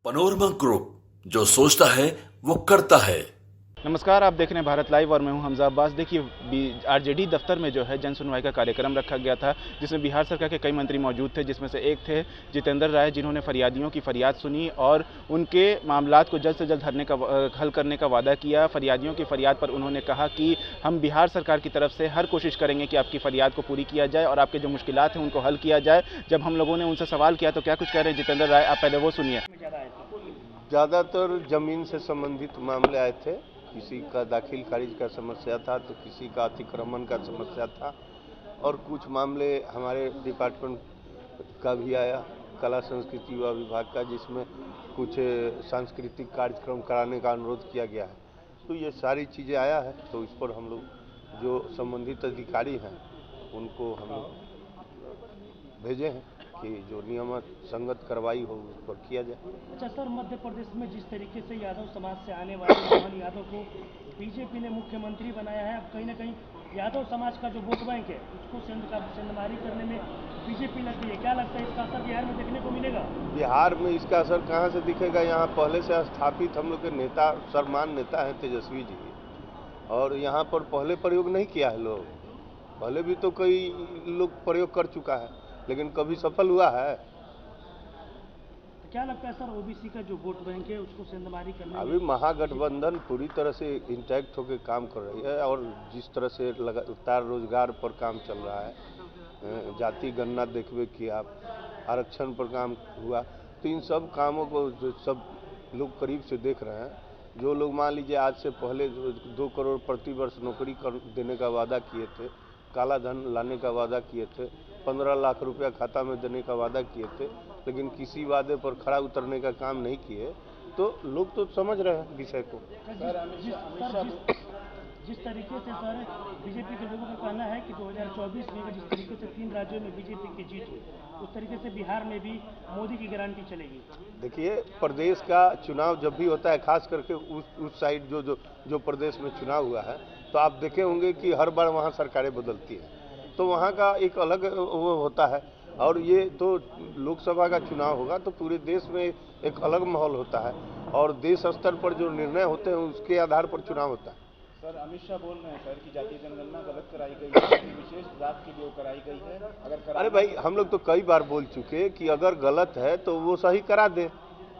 Panorama group, जो सोचता है वो करता है। नमस्कार, आप देख रहे हैं भारत लाइव और मैं हूं हमजा अब्बास। देखिए, आरजेडी दफ्तर में जो है जन सुनवाई का कार्यक्रम रखा गया था, जिसमें बिहार सरकार के कई मंत्री मौजूद थे, जिसमें से एक थे जितेंद्र राय, जिन्होंने फरियादियों की फरियाद सुनी और उनके मामलात को जल्द से जल्द हल करने का वादा किया। फरियादियों की फरियाद पर उन्होंने कहा कि हम बिहार सरकार की तरफ से हर कोशिश करेंगे कि आपकी फरियाद को पूरी किया जाए और आपके जो मुश्किलात हैं उनको हल किया जाए। जब हम लोगों ने उनसे सवाल किया तो क्या कुछ कह रहे हैं जितेंद्र राय, आप पहले वो सुनिए। ज़्यादातर ज़मीन से संबंधित मामले आए थे। किसी का दाखिल खारिज का समस्या था तो किसी का अतिक्रमण का समस्या था और कुछ मामले हमारे डिपार्टमेंट का भी आया, कला संस्कृति युवा विभाग का, जिसमें कुछ सांस्कृतिक कार्यक्रम कराने का अनुरोध किया गया है। तो ये सारी चीज़ें आया है, तो इस पर हम लोग जो संबंधित अधिकारी हैं उनको हम लोग भेजे हैं कि जो नियमित संगत कार्रवाई हो उस पर किया जाए। अच्छा सर, मध्य प्रदेश में जिस तरीके से यादव समाज से आने वाले मोहन यादव को बीजेपी ने मुख्यमंत्री बनाया है, अब कहीं ना कहीं यादव समाज का जो वोट बैंक है उसको सेंधमारी करने में बीजेपी लग गई है। क्या लगता है इसका असर बिहार में देखने को मिलेगा? बिहार में इसका असर कहाँ से दिखेगा? यहाँ पहले से स्थापित हम लोग के नेता, सर्वमान्य नेता हैं तेजस्वी जी, और यहाँ पर पहले प्रयोग नहीं किया है लोग। पहले भी तो कई लोग प्रयोग कर चुका है, लेकिन कभी सफल हुआ है? तो क्या लगता है सर, ओबीसी का जो वोट बैंक है उसको सेंधमारी करने अभी महागठबंधन पूरी तरह से इंटैक्ट होकर काम कर रही है और जिस तरह से लगातार रोजगार पर काम चल रहा है, जाति गणना देखिए कि आप, आरक्षण पर काम हुआ, तो इन सब कामों को जो सब लोग करीब से देख रहे हैं। जो लोग मान लीजिए आज से पहले 2 करोड़ प्रति वर्ष नौकरी देने का वादा किए थे, काला धन लाने का वादा किए थे, 15 लाख रुपया खाता में देने का वादा किए थे, लेकिन किसी वादे पर खड़ा उतरने का काम नहीं किए, तो लोग तो समझ रहे हैं विषय को। जिस तरीके से सर बीजेपी के लोगों का कहना है कि 2024 में जिस तरीके से 3 राज्यों में बीजेपी की जीत हुई, उस तरीके से बिहार में भी मोदी की गारंटी चलेगी। देखिए, प्रदेश का चुनाव जब भी होता है, खास करके उस साइड जो प्रदेश में चुनाव हुआ है, तो आप देखे होंगे कि हर बार वहाँ सरकारें बदलती हैं, तो वहाँ का एक अलग वो होता है। और ये तो लोकसभा का चुनाव होगा तो पूरे देश में एक अलग माहौल होता है और देश स्तर पर जो निर्णय होते हैं उसके आधार पर चुनाव होता है। सर, अमित शाह बोल रहे हैं सर कि जातीय जनगणना गलत कराई गई है, विशेष जात के लिए कराई गई है। अरे भाई, हम लोग तो कई बार बोल चुके कि अगर गलत है तो वो सही करा दे,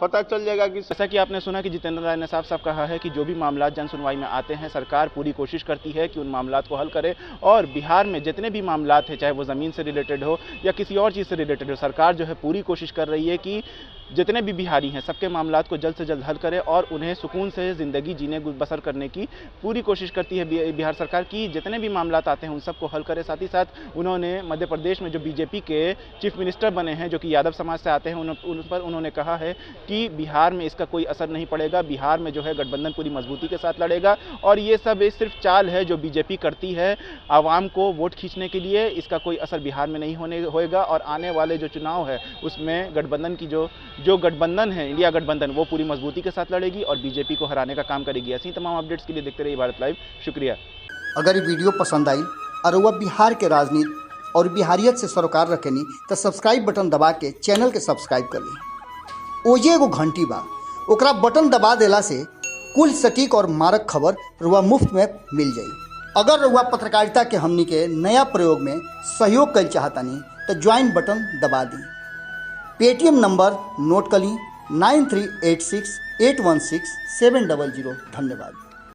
पता चल जाएगा कि। जैसा कि आपने सुना कि जितेंद्र राय ने साफ साफ कहा है कि जो भी मामला जन सुनवाई में आते हैं, सरकार पूरी कोशिश करती है कि उन मामलात को हल करे और बिहार में जितने भी मामलात हैं, चाहे वो ज़मीन से रिलेटेड हो या किसी और चीज़ से रिलेटेड हो, सरकार जो है पूरी कोशिश कर रही है कि जितने भी बिहारी हैं सबके मामलात को जल्द से जल्द हल करे और उन्हें सुकून से ज़िंदगी जीने बसर करने की पूरी कोशिश करती है बिहार सरकार की। जितने भी मामलात आते हैं उन सबको हल करे। साथ ही साथ उन्होंने मध्य प्रदेश में जो बीजेपी के चीफ मिनिस्टर बने हैं, जो कि यादव समाज से आते हैं, उन पर उन्होंने कहा है कि बिहार में इसका कोई असर नहीं पड़ेगा। बिहार में जो है गठबंधन पूरी मजबूती के साथ लड़ेगा और ये सब सिर्फ चाल है जो बीजेपी करती है आवाम को वोट खींचने के लिए। इसका कोई असर बिहार में नहीं होएगा और आने वाले जो चुनाव है उसमें गठबंधन की जो गठबंधन है, इंडिया गठबंधन, वो पूरी मजबूती के साथ लड़ेगी और बीजेपी को हराने का काम करेगी। ऐसी तमाम अपडेट्स के लिए देखते रहिए भारत लाइव। शुक्रिया। अगर ये वीडियो पसंद आई और वह बिहार के राजनीति और बिहारियत से सरोकार रखेनी तो सब्सक्राइब बटन दबा के चैनल के सब्सक्राइब कर ली। ओजे एगो घंटी बा, ओकरा बटन दबा देला से कुल सटीक और मारक खबर रुआ मुफ्त में मिल जाई। अगर रुआ पत्रकारिता के हमनी के नया प्रयोग में सहयोग कर चाहतानी तो ज्वाइन बटन दबा दी। पेटीएम नंबर नोट कर ली 9386816700। धन्यवाद।